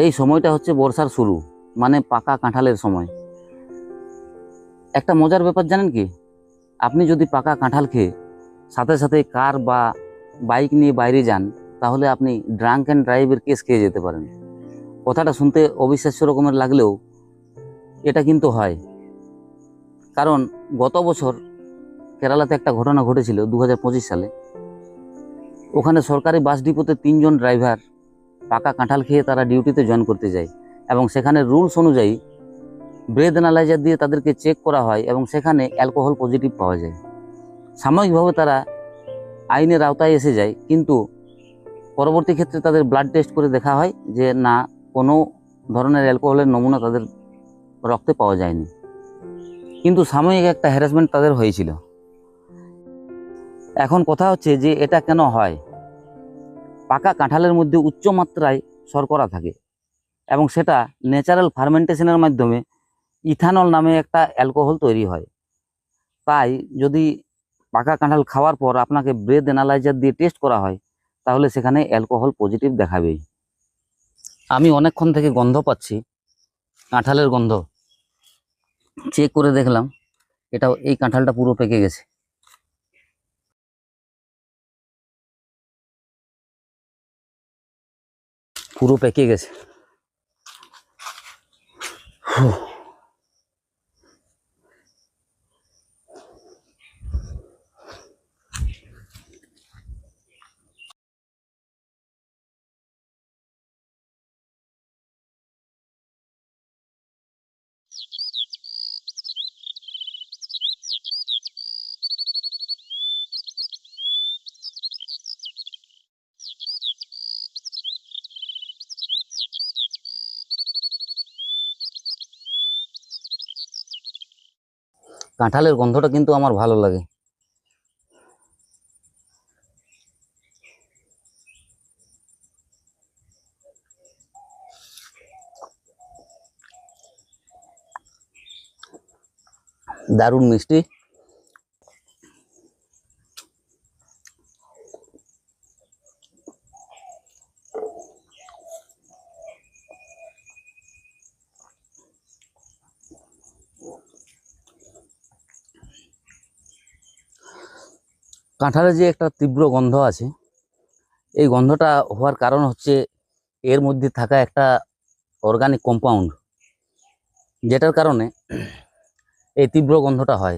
এই সময়টা হচ্ছে বর্ষার শুরু, মানে পাকা কাঁঠালের সময়। একটা মজার ব্যাপার জানেন কি, আপনি যদি পাকা কাঁঠাল খেয়ে সাথে সাথে কার বা বাইক নিয়ে বাইরে যান, তাহলে আপনি ড্রাঙ্ক অ্যান্ড ড্রাইভের কেস খেয়ে যেতে পারেন। কথাটা শুনতে অবিশ্বাস্য রকমের লাগলেও এটা কিন্তু হয়। কারণ গত বছর কেরালাতে একটা ঘটনা ঘটেছিল 2025 সালে। ওখানে সরকারি বাস ডিপোতে 3জন ড্রাইভার পাকা কাঁঠাল খেয়ে তারা ডিউটিতে জয়েন করতে যায়, এবং সেখানে রুলস অনুযায়ী ব্রেথ অ্যানালাইজার দিয়ে তাদেরকে চেক করা হয় এবং সেখানে অ্যালকোহল পজিটিভ পাওয়া যায়। সাময়িকভাবে তারা আইনের আওতায় এসে যায়, কিন্তু পরবর্তী ক্ষেত্রে তাদের ব্লাড টেস্ট করে দেখা হয় যে না, কোনো ধরনের অ্যালকোহলের নমুনা তাদের রক্তে পাওয়া যায়নি। কিন্তু সাময়িক একটা হ্যারাসমেন্ট তাদের হয়েছিল। এখন কথা হচ্ছে যে এটা কেন হয়? পাকা কাঁঠালের মধ্যে উচ্চ মাত্রায় শর্করা থাকে, এবং সেটা ন্যাচারাল ফার্মেন্টেশনের মাধ্যমে ইথানল নামে একটা অ্যালকোহল তৈরি হয়। তাই যদি পাকা কাঁঠাল খাওয়ার পর আপনাকে ব্রেথ অ্যানালাইজার দিয়ে টেস্ট করা হয়, তাহলে সেখানে অ্যালকোহল পজিটিভ দেখাবেই। আমি অনেকক্ষণ থেকে গন্ধ পাচ্ছি, কাঁঠালের গন্ধ। চেক করে দেখলাম, এই কাঁঠালটা পুরো পেকে গেছে। পুরো পেকে গেছে। কাঁঠালের গন্ধটা কিন্তু আমার ভালো লাগে। দারুণ মিষ্টি। কাঁঠালের যে একটা তীব্র গন্ধ আছে, এই গন্ধটা হওয়ার কারণ হচ্ছে এর মধ্যে থাকা একটা অর্গানিক কম্পাউন্ড, যেটার কারণে এই তীব্র গন্ধটা হয়।